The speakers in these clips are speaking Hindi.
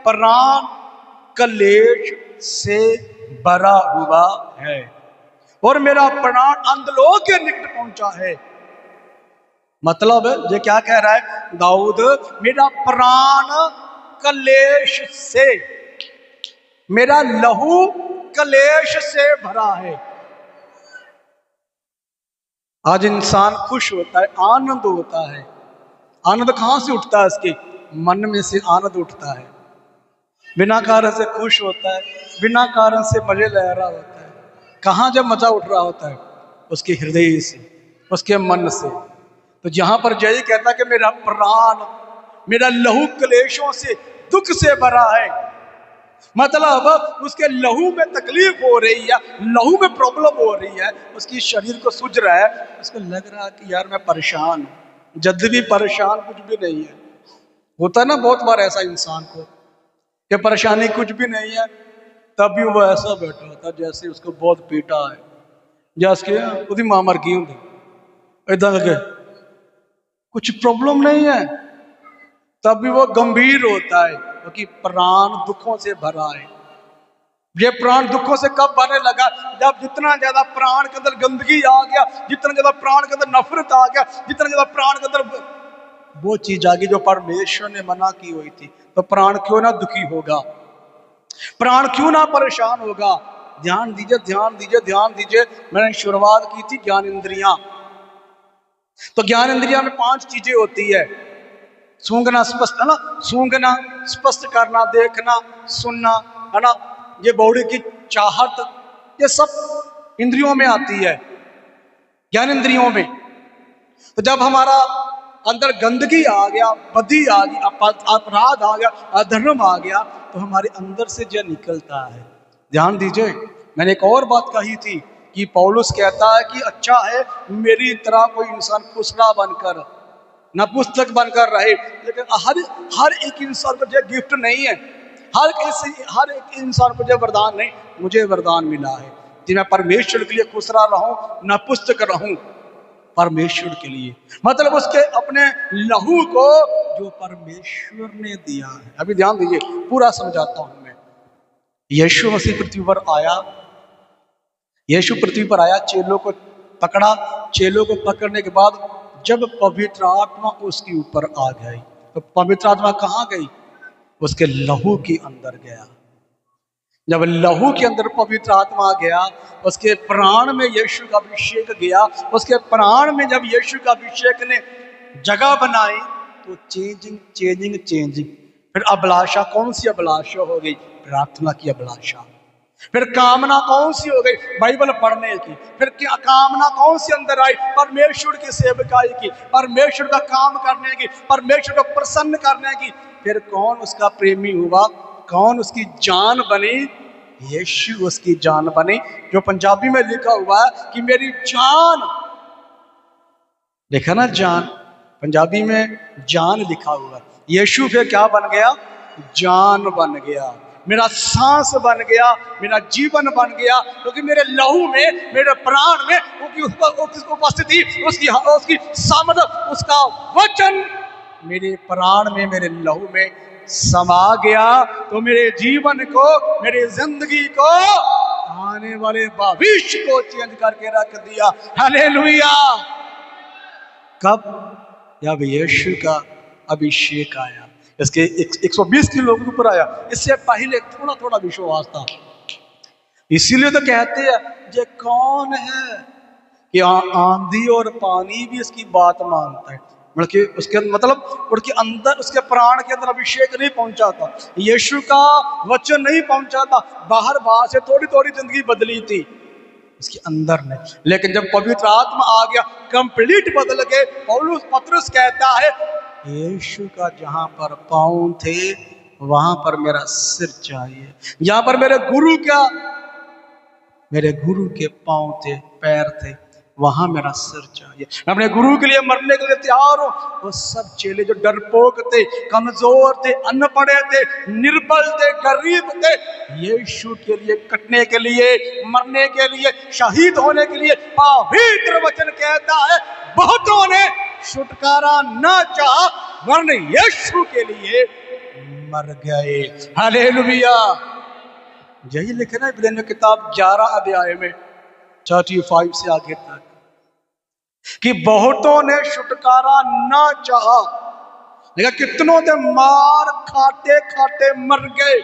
प्राण कलेश से भरा हुआ है और मेरा प्राण अंधलोक के निकट पहुंचा है। मतलब ये क्या कह रहा है दाऊद, मेरा प्राण कलेश से, मेरा लहू कलेश से भरा है। आज इंसान खुश होता है, आनंद होता है। आनंद कहां से उठता है? उसके मन में से आनंद उठता है। बिना कारण से खुश होता है, बिना कारण से मजे ले रहा होता है। कहां जब मजा उठ रहा होता है? उसके हृदय से, उसके मन से। तो जहां पर जय कहता है कि मेरा प्राण, मेरा लहू क्लेशों से, दुख से भरा है, मतलब उसके लहू में तकलीफ हो रही है, लहू में प्रॉब्लम हो रही है, उसकी शरीर को सूझ रहा है, उसको लग रहा है कि यार मैं परेशान हूं। जद भी परेशान कुछ भी नहीं है। होता ना बहुत बार ऐसा इंसान को कि परेशानी कुछ भी नहीं है, तब भी वो ऐसा बैठा होता जैसे उसको बहुत पीटा है, जैसे उसकी मां मर गई होंगी, इदा लगे कुछ प्रॉब्लम नहीं है, तब भी वो गंभीर होता है क्योंकि प्राण दुखों से भरा है। ये प्राण दुखों से कब भरने लगा? जब जितना ज्यादा प्राण के अंदर गंदगी आ गया, जितना ज्यादा प्राण के अंदर नफरत आ गया, जितना ज्यादा प्राण के अंदर वो चीज आ गई जो परमेश्वर ने मना की हुई थी, तो प्राण क्यों ना दुखी होगा, प्राण क्यों ना परेशान होगा। ध्यान दीजिए, ध्यान दीजिए, ध्यान दीजिए। मैंने शुरुआत की थी ज्ञान इंद्रियां। तो ज्ञान इंद्रियां में 5 चीजें होती है। सूंघना स्पष्ट है ना, सूंघना, स्पष्ट करना, देखना, सुनना, है ना, ये बॉडी की चाहत, ये सब इंद्रियों में आती है, ज्ञान इंद्रियों में। तो जब हमारा अंदर गंदगी आ गया, बदी आ गई, अपराध आ गया, अधर्म आ गया, तो हमारे अंदर से जो निकलता है। ध्यान दीजिए, मैंने एक और बात कही थी कि पौलुस कहता है कि अच्छा है मेरी तरह कोई इंसान खुसरा बनकर, नपुंसक बनकर रहे, लेकिन हर एक इंसान को जो गिफ्ट नहीं है, हर एक इंसान को जो वरदान नहीं, मुझे वरदान मिला है कि मैं परमेश्वर के लिए खुसरा रहूं, नपुंसक रहूं परमेश्वर के लिए। मतलब उसके अपने लहू को जो परमेश्वर ने दिया है। अभी ध्यान दीजिए, पूरा समझाता हूं मैं। यीशु मसीह पृथ्वी पर आया, यीशु पृथ्वी पर आया, चेलों को पकड़ा, चेलों को पकड़ने के बाद जब पवित्र आत्मा उसके ऊपर आ गई, तो पवित्र आत्मा कहाँ गई? उसके लहू के अंदर गया। जब लहू के अंदर पवित्र आत्मा गया, उसके प्राण में यीशु का अभिषेक गया, उसके प्राण में जब यीशु का अभिषेक ने जगह बनाई, तो चेंजिंग। फिर अभिलाषा, कौन सी अभिलाषा हो गई? प्रार्थना की अभिलाषा। फिर कामना कौन सी हो गई? बाइबल पढ़ने की। फिर क्या कामना कौन सी अंदर आई? परमेश्वर की सेवकाई की, परमेश्वर का काम करने की, परमेश्वर को प्रसन्न करने की। फिर कौन उसका प्रेमी हुआ? कौन उसकी जान बनी? यीशु उसकी जान बनी, जो पंजाबी में लिखा हुआ है कि मेरी जान, लिखा ना जान, पंजाबी में जान लिखा हुआ। यीशु फिर क्या बन गया? जान बन गया, मेरा सांस बन गया, मेरा जीवन बन गया, क्योंकि मेरे लहू में, मेरे प्राण में उसकी उपस्थिति, उसकी सामर्थ, उसका वचन मेरे प्राण में, मेरे लहू में समा गया। तो मेरे जीवन को, मेरी जिंदगी को, आने वाले भविष्य को चेंज करके रख दिया। हालेलुया। कब? जब यीशु का अभिषेक आया, इसके 120 के लोगों के ऊपर आया। इससे पहले थोड़ा थोड़ा विश्वास था। इसीलिए तो कहते हैं ये कौन है कि आंधी और पानी भी इसकी बात मानता है। बल्कि उसके मतलब उनके अंदर, उसके प्राण के अंदर अभिषेक नहीं पहुंचा था, यीशु का वचन नहीं पहुंचा था। बाहर से थोड़ी थोड़ी जिंदगी बदली थी इसके अंदर ने, लेकिन जब पवित्र आत्मा आ गया, कंप्लीट बदल गए। पतरस कहता है यीशु का जहां पर पांव थे वहां पर मेरा सिर चाहिए। जहां पर मेरे गुरु के पांव थे, पैर थे, वहां मेरा सिर चाहिए। मैं अपने गुरु के लिए मरने के लिए तैयार हूं। वो सब चेले जो डरपोक थे, कमजोर थे, अनपढ़े थे, निर्बल थे, गरीब थे, यीशु के लिए कटने के लिए, मरने के लिए, शहीद होने के लिए, पवित्र वचन कहता है बहुतों ने छुटकारा न चाहा, वरन यीशु के लिए मर गए। हालेलुया। यही लिखना है इब्रानियों किताब 11 अध्याय में 35 से आगे तक कि बहुतों ने छुटकारा ना चाहा, लेकिन कितनों ने मार खाते खाते मर गए।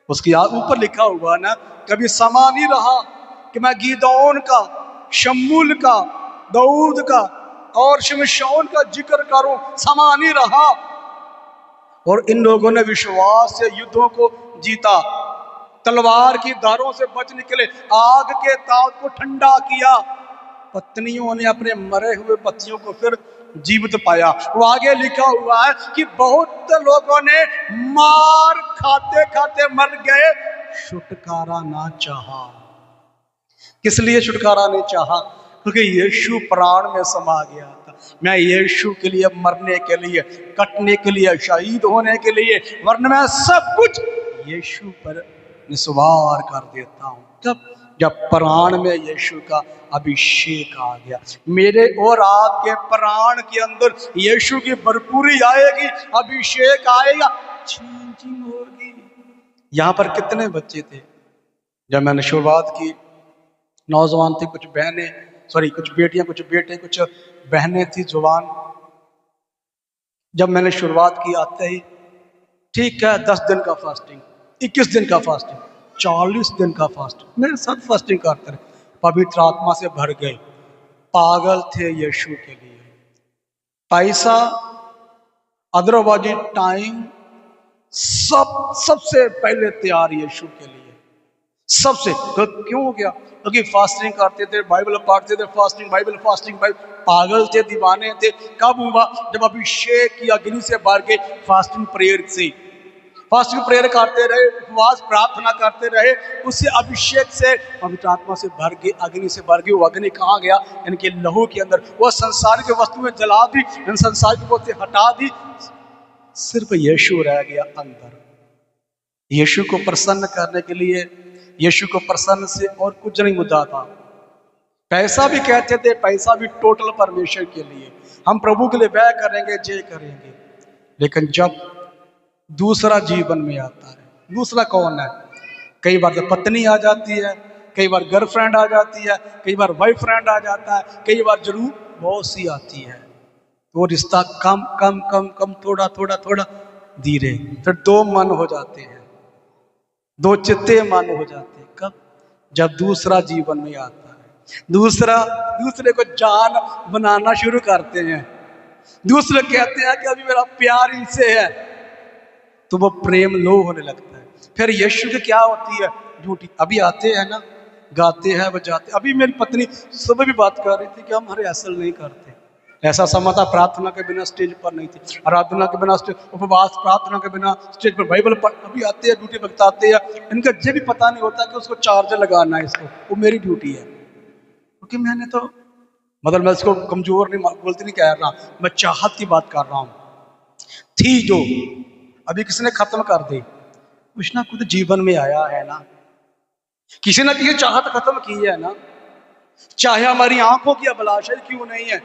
उसके ऊपर लिखा हुआ ना, कभी समा नहीं रहा कि मैं गिदोन का, शमूल का, दाऊद का और शिमशोन का जिक्र करूं, समा नहीं रहा। और इन लोगों ने विश्वास से युद्धों को जीता, तलवार की धारों से बच निकले, आग के ताप को ठंडा किया, पत्नियों ने अपने मरे हुए पतियों को फिर जीवित पाया। वो आगे लिखा हुआ है कि बहुत लोगों ने मार खाते खाते मर गए, छुटकारा ना चाहा। किस लिए छुटकारा नहीं चाहा? क्योंकि यीशु प्राण में समा गया था। मैं यीशु के लिए मरने के लिए, कटने के लिए, शहीद होने के लिए, वरना मैं सब कुछ यीशु पर निस्वार कर देता हूं। जब प्राण में यीशु का अभिषेक आ गया, मेरे और आपके प्राण के अंदर यीशु की भरपूरी आएगी, अभिषेक आएगा, चेंजिंग होगी। यहां पर कितने बच्चे थे जब मैंने शुरुआत की? नौजवान थे, कुछ बहनें, सॉरी कुछ बेटियां, कुछ बेटे, कुछ बहनें थी जवान। जब मैंने शुरुआत की आते ही, ठीक है 10 दिन का फास्टिंग, 21 दिन का फास्टिंग, 40 दिन का फास्टिंग, मेरे साथ फास्टिंग करते रहे, पवित्र आत्मा से भर गए, पागल थे यीशु के लिए। पैसा, अदरवाइज टाइम, सबसे पहले तैयार यीशु के लिए, सबसे। तो क्यों हो गया? क्योंकि फास्टिंग करते थे, बाइबल पढ़ते थे, फास्टिंग बाइबल, फास्टिंग बाइबल, पागल थे, दीवाने थे। कब हुआ? जब अभिषेक की अग्नि से भर के फास्टिंग प्रेयर से, फास्टिंग प्रेयर करते रहे, उपवास प्रार्थना करते रहे, उससे अभिषेक से, पवित्र आत्मा से भर के, अग्नि से भर के। वो अग्नि कहाँ गया? इनके लहू के अंदर। वो संसार की वस्तुएं जला दी, इन संसार की वस्तुएं हटा दी, सिर्फ यीशु रह गया अंदर। यीशु को प्रसन्न करने के लिए, यीशु को प्रसन्न से और कुछ नहीं मुद्दा था। पैसा भी कहते थे, पैसा भी टोटल परमेश्वर के लिए, हम प्रभु के लिए व्यय करेंगे, जय करेंगे। लेकिन जब दूसरा जीवन में आता है, दूसरा कौन है? कई बार जब पत्नी आ जाती है, कई बार गर्लफ्रेंड आ जाती है, कई बार बॉयफ्रेंड आ जाता है, कई बार जरूर बॉस ही आती है, तो रिश्ता कम कम कम कम, थोड़ा थोड़ा थोड़ा धीरे, फिर 2 मन हो जाते हैं, 2 चित्ते मन हो जाते हैं। कब? जब दूसरा जीवन में आता है, दूसरे को जान बनाना शुरू करते हैं, दूसरे कहते हैं कि अभी मेरा प्यार इनसे है, तो वो प्रेम लो होने लगता है। फिर यीशु की क्या होती है? झूठी। अभी आते हैं ना, गाते हैं, बजाते। अभी मेरी पत्नी सुबह भी बात कर रही थी कि हम रिहर्सल नहीं करते। ऐसा समय था प्रार्थना के बिना स्टेज पर नहीं थी, आराधना के बिना स्टेज, उपवास प्रार्थना के बिना स्टेज पर बाइबल पढ़। अभी आते हैं, ड्यूटी बताते हैं, इनका ये भी पता नहीं होता कि उसको चार्जर लगाना है, इसको, वो मेरी ड्यूटी है। क्योंकि मैंने तो, मतलब मैं इसको कमजोर नहीं बोलती नहीं कह रहा, मैं चाहत की बात कर रहा हूँ। थी जो अभी किसने खत्म कर दी? कुछ ना कुछ जीवन में आया है ना, किसी ना किसी चाहत खत्म की है ना। चाहे हमारी आंखों की अभिलाषा क्यों नहीं है,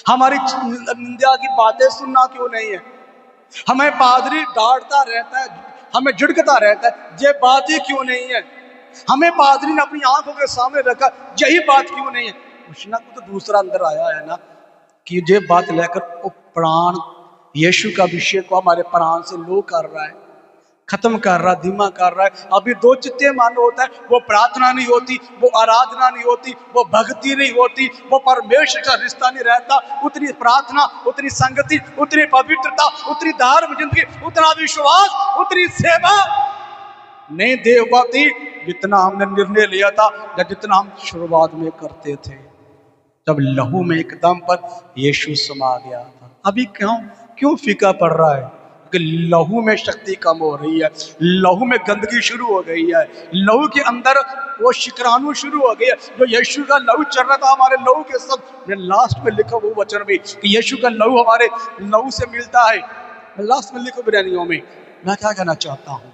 हमारी निंदा की बातें सुनना क्यों नहीं है, हमें पादरी डांटता रहता है, हमें झिड़कता रहता है, ये बात ही क्यों नहीं है, हमें पादरी ने अपनी आंखों के सामने रखा, यही बात क्यों नहीं है। कुछ ना कुछ तो दूसरा अंदर आया है ना, कि ये बात लेकर वो प्राण, यीशु का अभिषेक को हमारे प्राण से लो कर रहा है, खत्म कर रहा, धीमा कर रहा है। अभी 2 चित्ते मान होता है, वो प्रार्थना नहीं होती, वो आराधना नहीं होती, वो भक्ति नहीं होती, वो परमेश्वर का रिश्ता नहीं रहता। उतनी प्रार्थना, उतनी संगति, उतनी पवित्रता, उतनी धार्मिक जिंदगी, उतना विश्वास, उतनी सेवा नहीं दे पाती जितना हमने निर्णय लिया था, या जितना हम शुरुआत में करते थे, जब लहू में एकदम पर यीशु समा गया था। अभी क्यों फीका पड़ रहा है? कि लहू में शक्ति कम हो रही है, लहू में गंदगी शुरू हो गई है, लहू के अंदर वो शुक्राणु शुरू हो गया। जो यीशु का लहू चल रहा था हमारे लहू के सब, मैं लास्ट में लिखा वो वचन भी कि यीशु का लहू हमारे लहू से मिलता है। मैं लास्ट में लिखा बिरयानियों में, मैं क्या कहना चाहता हूँ,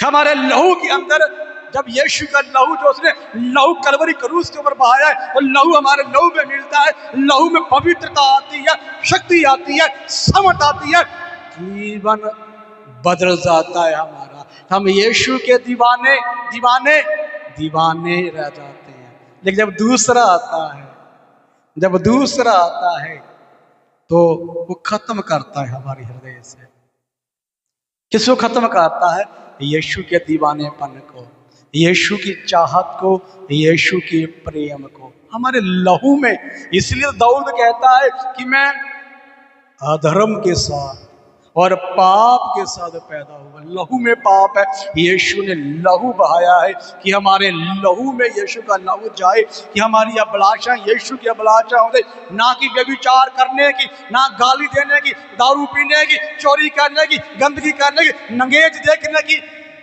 हमारे लहू के अंदर जब यीशु का लहू, जो उसने लहू कलवरी क्रूस के ऊपर बहाया है, और लहू हमारे लहू में मिलता है, लहू में पवित्रता आती है, शक्ति आती है, समझ आती है, जीवन बदल जाता है हमारा। हम यीशु के दीवाने दीवाने दीवाने रह जाते हैं। लेकिन जब दूसरा आता है, जब दूसरा आता है तो वो खत्म करता है हमारे हृदय से। किसको खत्म करता है? यीशु के दीवानेपन को, यीशु की चाहत को, यीशु के प्रेम को हमारे लहू में। इसलिए दाऊद कहता है कि मैं अधर्म के साथ और पाप के साथ पैदा हुआ। लहू में पाप है, यीशु ने लहू बहाया है कि हमारे लहू में यीशु का लहू जाए, कि हमारी अभिलाषा यीशु की अभिलाषा हो, ना कि व्यभिचार करने की, ना गाली देने की, दारू पीने की, चोरी करने की, गंदगी करने की, नंगेज देखने की,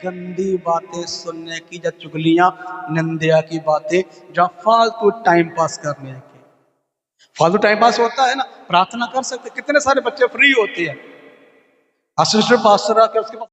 गंदी बातें सुनने की, या चुगलियां निंदा की बातें, जहाँ फालतू टाइम पास करने की। फालतू टाइम पास होता है ना, प्रार्थना कर सकते। कितने सारे बच्चे फ्री होते हैं, असिस्टेंट पास्टर आके उसके पास